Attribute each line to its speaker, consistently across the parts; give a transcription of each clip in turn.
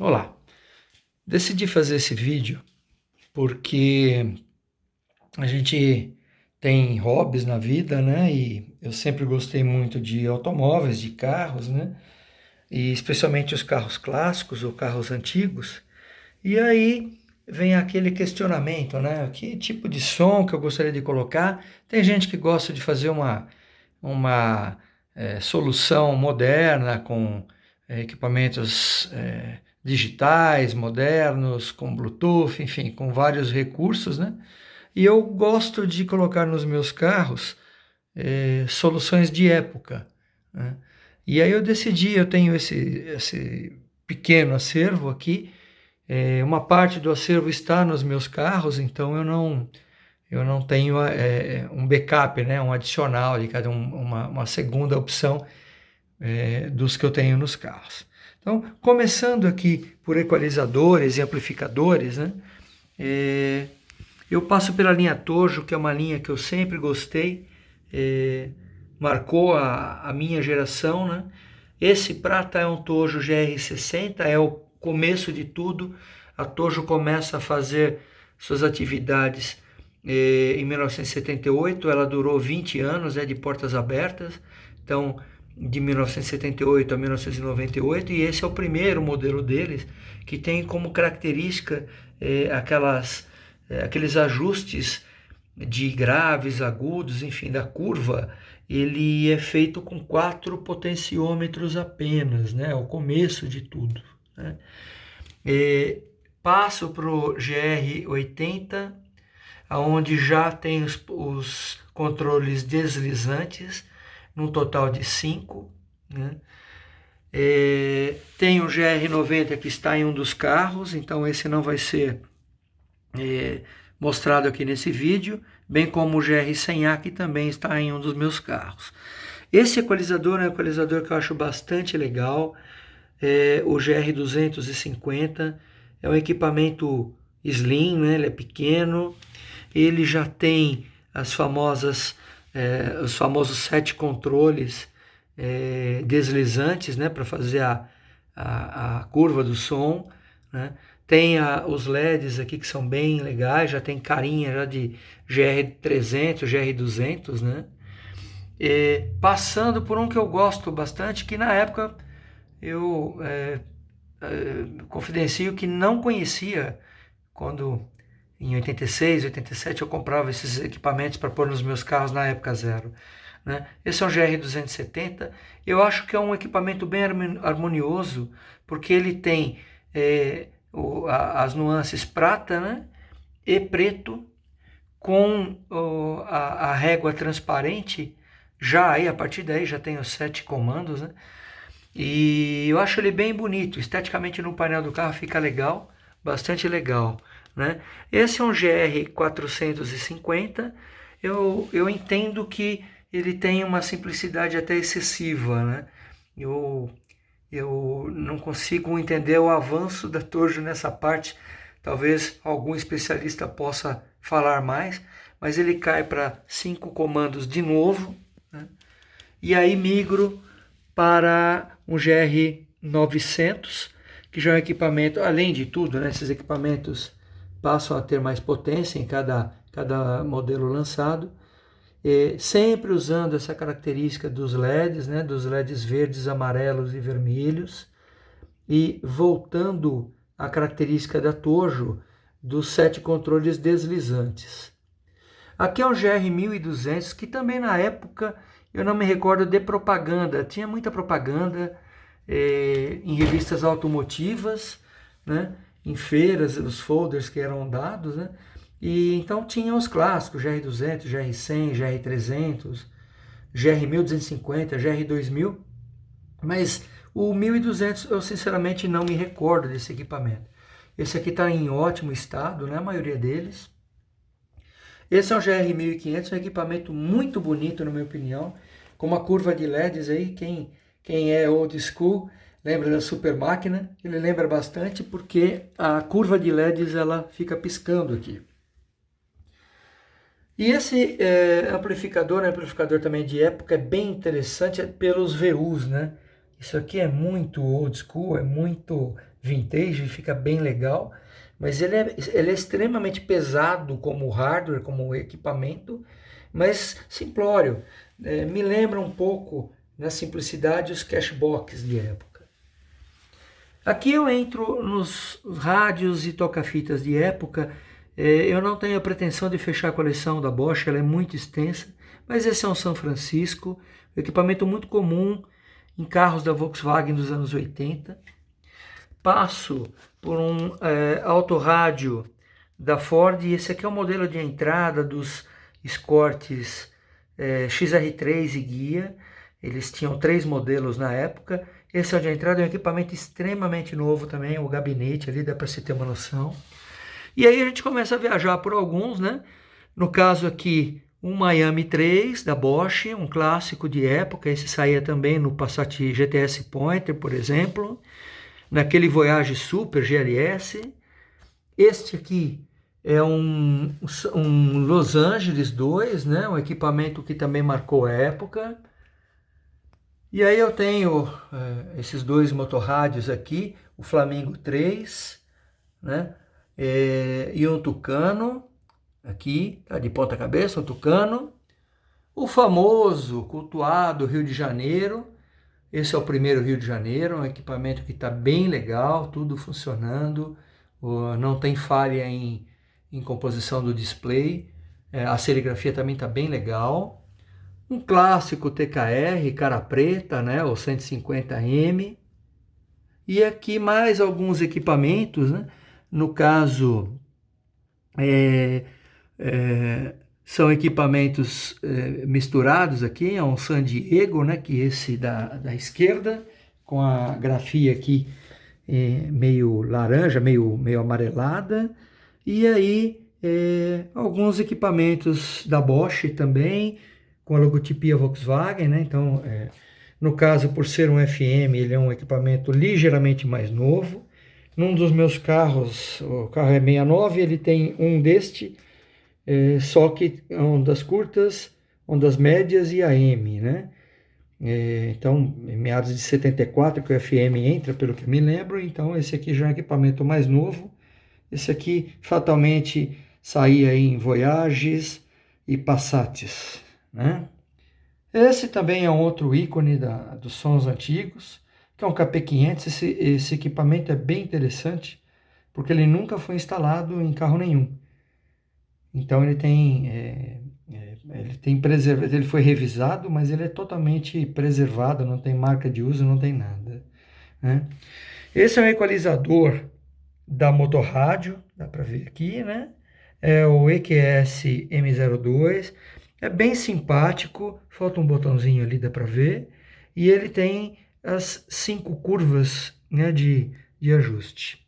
Speaker 1: Olá, decidi fazer esse vídeo porque a gente tem hobbies na vida, né? E eu sempre gostei muito de automóveis, de carros, né? E especialmente os carros clássicos ou carros antigos. E aí vem aquele questionamento, né? Que tipo de som que eu gostaria de colocar? Tem gente que gosta de fazer uma solução moderna com equipamentos digitais, modernos, com Bluetooth, enfim, com vários recursos, né? E eu gosto de colocar nos meus carros soluções de época, né? E aí eu decidi, eu tenho esse pequeno acervo aqui, uma parte do acervo está nos meus carros, então eu não tenho um backup, né, um adicional de cada uma segunda opção dos que eu tenho nos carros. Então, começando aqui por equalizadores e amplificadores, né, é, eu passo pela linha Tojo, que é uma linha que eu sempre gostei, marcou a minha geração, né? Esse prata é um Tojo GR60, é o começo de tudo. A Tojo começa a fazer suas atividades em 1978, ela durou 20 anos, de portas abertas, então de 1978 a 1998, e esse é o primeiro modelo deles, que tem como característica aqueles ajustes de graves, agudos, enfim, da curva. Ele é feito com 4 potenciômetros apenas, né? É o começo de tudo, né? Passo para o GR80, onde já tem os controles deslizantes, num total de 5, né? Tem o GR90 que está em um dos carros, então esse não vai ser mostrado aqui nesse vídeo, bem como o GR100A, que também está em um dos meus carros. Esse equalizador é um equalizador que eu acho bastante legal, o GR250, é um equipamento slim, né? Ele é pequeno, ele já tem os famosos 7 controles deslizantes, né? Para fazer a curva do som, né? Tem os LEDs aqui que são bem legais, já tem carinha já de GR300, GR200, né? Passando por um que eu gosto bastante, que na época eu confidencio que não conhecia, quando em 86, 87 eu comprava esses equipamentos para pôr nos meus carros na época zero, né? Esse é um GR270, eu acho que é um equipamento bem harmonioso, porque ele tem as nuances prata, né, e preto, com a régua transparente, já aí a partir daí já tem os 7 comandos, né? E eu acho ele bem bonito, esteticamente no painel do carro fica legal, bastante legal, né? Esse é um GR450, eu entendo que ele tem uma simplicidade até excessiva, né? Eu não consigo entender o avanço da Tojo nessa parte, talvez algum especialista possa falar mais, mas ele cai para 5 comandos de novo, né? E aí migro para um GR900, que já é um equipamento, além de tudo, né, esses equipamentos passam a ter mais potência em cada modelo lançado, sempre usando essa característica dos LEDs, né, dos LEDs verdes, amarelos e vermelhos, e voltando à característica da Tojo dos 7 controles deslizantes. Aqui é um GR1200, que também na época eu não me recordo de propaganda. Tinha muita propaganda em revistas automotivas, né? Em feiras, os folders que eram dados, né? E então tinha os clássicos, GR200, GR100, GR300, GR1250, GR2000, mas o 1200 eu sinceramente não me recordo desse equipamento. Esse aqui está em ótimo estado, né? A maioria deles. Esse é um GR1500, um equipamento muito bonito, na minha opinião, com uma curva de LEDs aí. Quem é old school lembra da Super Máquina, ele lembra bastante porque a curva de LEDs ela fica piscando aqui. E esse amplificador também de época, é bem interessante pelos VUs, né? Isso aqui é muito old school, é muito vintage, fica bem legal, mas ele é extremamente pesado como hardware, como equipamento, mas simplório. Me lembra um pouco, na simplicidade, os cashbox de época. Aqui eu entro nos rádios e toca-fitas de época. Eu não tenho a pretensão de fechar a coleção da Bosch, ela é muito extensa, mas esse é um São Francisco, um equipamento muito comum em carros da Volkswagen dos anos 80. Passo por um autorrádio da Ford, e esse aqui é o modelo de entrada dos Escortes XR3 e guia. Eles tinham 3 modelos na época. Esse é o de entrada, é um equipamento extremamente novo também, o gabinete ali, dá para se ter uma noção. E aí a gente começa a viajar por alguns, né? No caso aqui, um Miami 3 da Bosch, um clássico de época. Esse saía também no Passat GTS Pointer, por exemplo. Naquele Voyage Super GLS. Este aqui é um Los Angeles 2, né? Um equipamento que também marcou a época. E aí eu tenho esses 2 motorrádios aqui, o Flamingo 3, né? E um Tucano, aqui, tá de ponta cabeça, um Tucano. O famoso, cultuado Rio de Janeiro. Esse é o primeiro Rio de Janeiro, um equipamento que está bem legal, tudo funcionando, não tem falha em composição do display, a serigrafia também está bem legal. Um clássico TKR, cara preta, né, o 150M. E aqui mais alguns equipamentos, né? No caso, são equipamentos misturados aqui, é um San Diego, né, que esse da esquerda, com a grafia aqui meio laranja, meio amarelada, e aí alguns equipamentos da Bosch também, com a logotipia Volkswagen, né, então, no caso, por ser um FM, ele é um equipamento ligeiramente mais novo. Num dos meus carros, o carro é 69, ele tem um deste, só que ondas curtas, ondas médias e AM, né? Então, em meados de 74 que o FM entra, pelo que eu me lembro, então esse aqui já é um equipamento mais novo. Esse aqui fatalmente saía em Voyages e Passats, né? Esse também é um outro ícone dos sons antigos, que é um KP500. Esse equipamento é bem interessante, porque ele nunca foi instalado em carro nenhum. Então ele ele foi revisado, mas ele é totalmente preservado, não tem marca de uso, não tem nada, né? Esse é um equalizador da Motorrádio, dá para ver aqui, né? É o EQS M02, é bem simpático, falta um botãozinho ali, dá para ver, e ele tem as 5 curvas, né, de ajuste.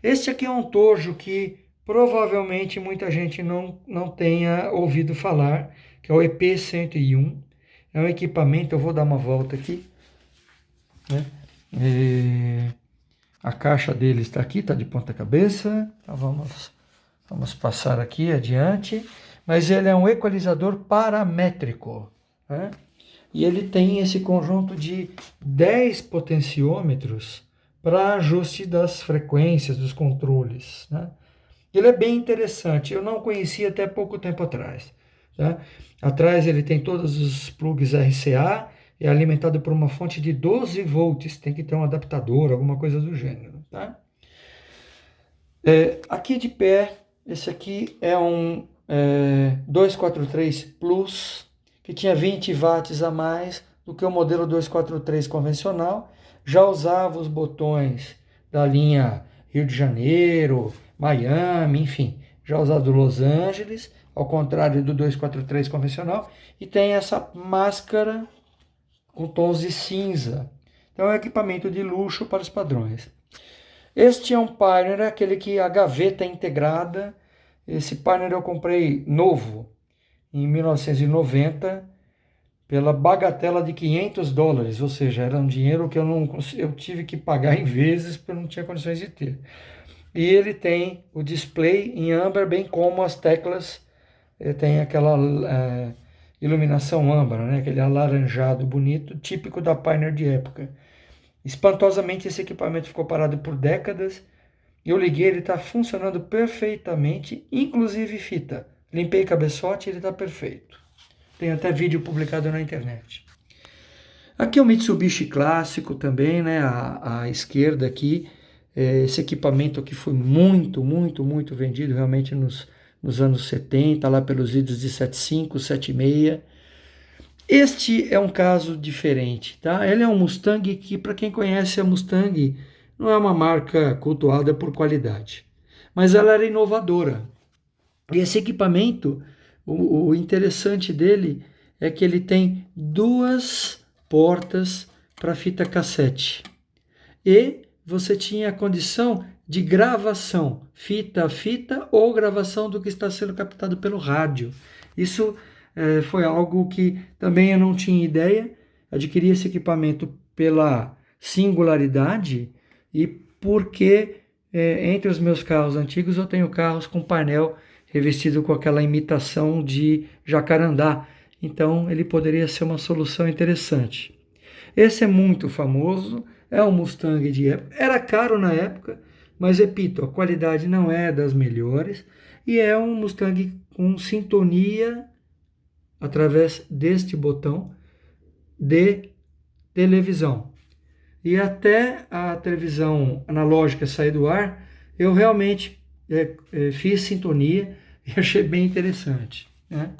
Speaker 1: Este aqui é um Tojo que provavelmente muita gente não tenha ouvido falar, que é o EP101. É um equipamento, eu vou dar uma volta aqui, né? A caixa dele está aqui, está de ponta cabeça. Então vamos passar aqui adiante. Mas ele é um equalizador paramétrico, né? E ele tem esse conjunto de 10 potenciômetros para ajuste das frequências, dos controles, né? Ele é bem interessante, eu não conhecia até pouco tempo atrás, tá? Atrás ele tem todos os plugs RCA, é alimentado por uma fonte de 12 volts, tem que ter um adaptador, alguma coisa do gênero, tá? Aqui de pé, esse aqui é um 243 Plus, que tinha 20 watts a mais do que o modelo 243 convencional, já usava os botões da linha Rio de Janeiro, Miami, enfim, já usado Los Angeles, ao contrário do 243 convencional, e tem essa máscara com tons de cinza. Então é um equipamento de luxo para os padrões. Este é um Pioneer, aquele que a gaveta é integrada. Esse Pioneer eu comprei novo, em 1990, pela bagatela de $500, ou seja, era um dinheiro que eu tive que pagar em vezes, porque eu não tinha condições de ter. E ele tem o display em âmbar, bem como as teclas, tem aquela iluminação âmbar, né? Aquele alaranjado bonito, típico da Pioneer de época. Espantosamente, esse equipamento ficou parado por décadas. Eu liguei, ele está funcionando perfeitamente, inclusive fita. Limpei cabeçote, ele está perfeito. Tem até vídeo publicado na internet. Aqui é o Mitsubishi clássico também, né? À esquerda aqui. Esse equipamento aqui foi muito, muito, muito vendido realmente nos anos 70, lá pelos idos de 75, 76. Este é um caso diferente, tá? Ele é um Mustang que, para quem conhece a Mustang, não é uma marca cultuada por qualidade, mas ela era inovadora. E esse equipamento, o interessante dele é que ele tem duas portas para fita cassete. E você tinha a condição de gravação, fita a fita, ou gravação do que está sendo captado pelo rádio. Isso foi algo que também eu não tinha ideia. Adquiri esse equipamento pela singularidade e porque entre os meus carros antigos eu tenho carros com painel revestido com aquela imitação de jacarandá. Então ele poderia ser uma solução interessante. Esse é muito famoso, é um Mustang de época, era caro na época, mas repito, a qualidade não é das melhores e é um Mustang com sintonia através deste botão de televisão. E até a televisão analógica sair do ar, eu realmente fiz sintonia e achei bem interessante, né?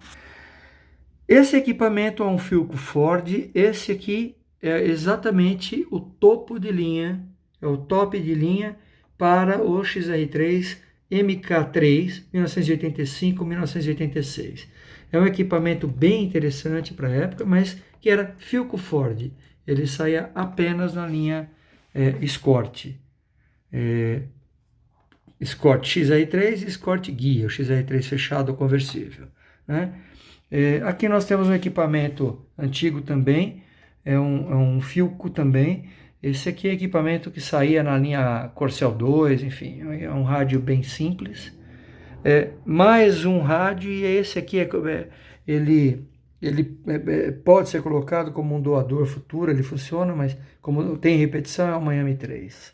Speaker 1: Esse equipamento é um Philco Ford, esse aqui é exatamente o topo de linha, é o top de linha para o XR3 MK3 1985-1986. É um equipamento bem interessante para a época, mas que era Philco Ford. Ele saía apenas na linha Escort. Escort XR3 e Escort Guia, o XR3 fechado conversível, né? Aqui nós temos um equipamento antigo também, é um Philco também. Esse aqui é equipamento que saía na linha Corcel 2, enfim, é um rádio bem simples. Mais um rádio, e esse aqui ele pode ser colocado como um doador futuro, ele funciona, mas como tem repetição, é o Miami 3.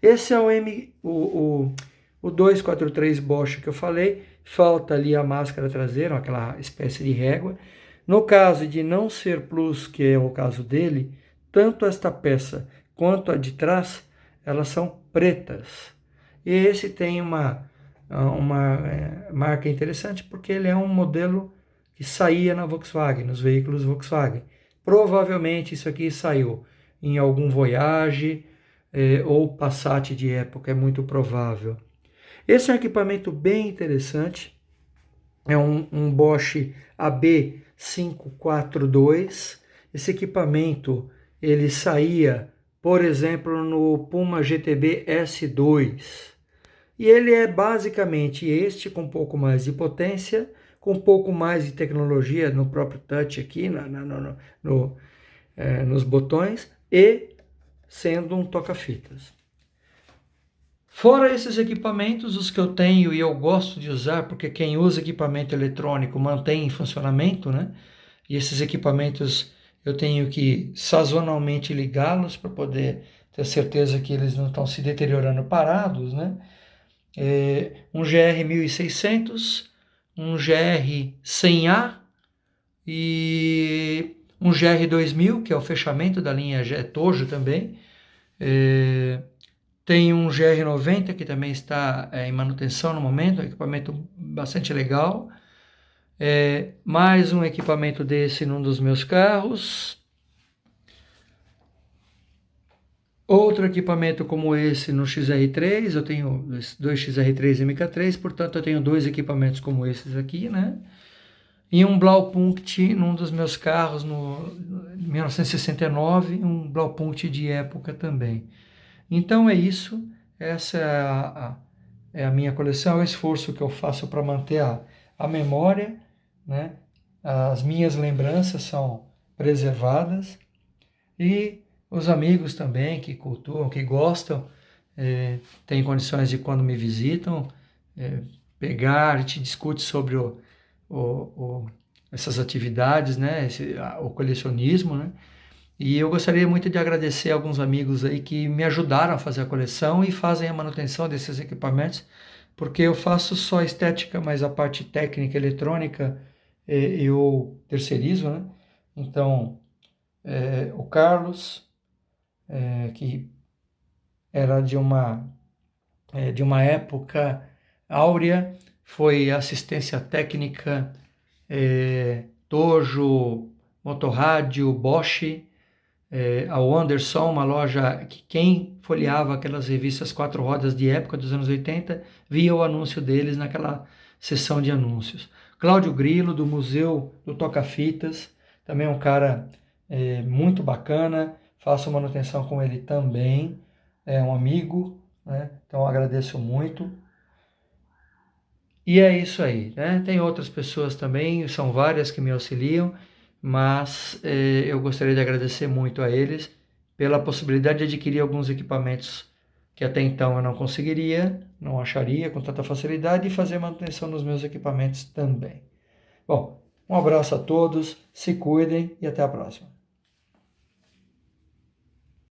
Speaker 1: Esse é o 243 Bosch que eu falei. Falta ali a máscara traseira, aquela espécie de régua. No caso de não ser Plus, que é o caso dele, tanto esta peça quanto a de trás, elas são pretas. E esse tem uma marca interessante porque ele é um modelo que saía na Volkswagen, nos veículos Volkswagen. Provavelmente isso aqui saiu em algum Voyage ou Passat de época, é muito provável. Esse é um equipamento bem interessante, é um Bosch AB542. Esse equipamento ele saía, por exemplo, no Puma GTB S2. E ele é basicamente este com um pouco mais de potência, com um pouco mais de tecnologia no próprio touch aqui, nos botões, e sendo um toca-fitas. Fora esses equipamentos, os que eu tenho e eu gosto de usar, porque quem usa equipamento eletrônico mantém em funcionamento, né? E esses equipamentos eu tenho que sazonalmente ligá-los para poder ter certeza que eles não estão se deteriorando parados, né? Um GR 1600, um GR 100A e um GR 2000, que é o fechamento da linha Tojo também. Tem um GR90 que também está em manutenção no momento, um equipamento bastante legal. Mais um equipamento desse num dos meus carros. Outro equipamento como esse no XR3, eu tenho dois XR3 e MK3, portanto eu tenho dois equipamentos como esses aqui, né? E um Blaupunkt num dos meus carros no 1969, um Blaupunkt de época também. Então é isso, essa é a minha coleção, é o esforço que eu faço para manter a memória, né? As minhas lembranças são preservadas e os amigos também que cultuam, que gostam, têm condições de quando me visitam, pegar, a gente discute sobre essas atividades, né? O colecionismo, né? E eu gostaria muito de agradecer a alguns amigos aí que me ajudaram a fazer a coleção e fazem a manutenção desses equipamentos, porque eu faço só estética, mas a parte técnica, eletrônica, eu terceirizo, né? Então, o Carlos, que era de uma época áurea, foi assistência técnica, Tojo, Motorrádio, Bosch, a Wanderson, uma loja que quem folheava aquelas revistas quatro rodas de época dos anos 80 via o anúncio deles naquela sessão de anúncios. Cláudio Grilo, do Museu do Toca-Fitas, também é um cara muito bacana, faço manutenção com ele também, é um amigo, né? Então agradeço muito. E é isso aí, né? Tem outras pessoas também, são várias que me auxiliam, mas eu gostaria de agradecer muito a eles pela possibilidade de adquirir alguns equipamentos que até então eu não conseguiria, não acharia com tanta facilidade e fazer manutenção nos meus equipamentos também. Bom, um abraço a todos, se cuidem e até a próxima.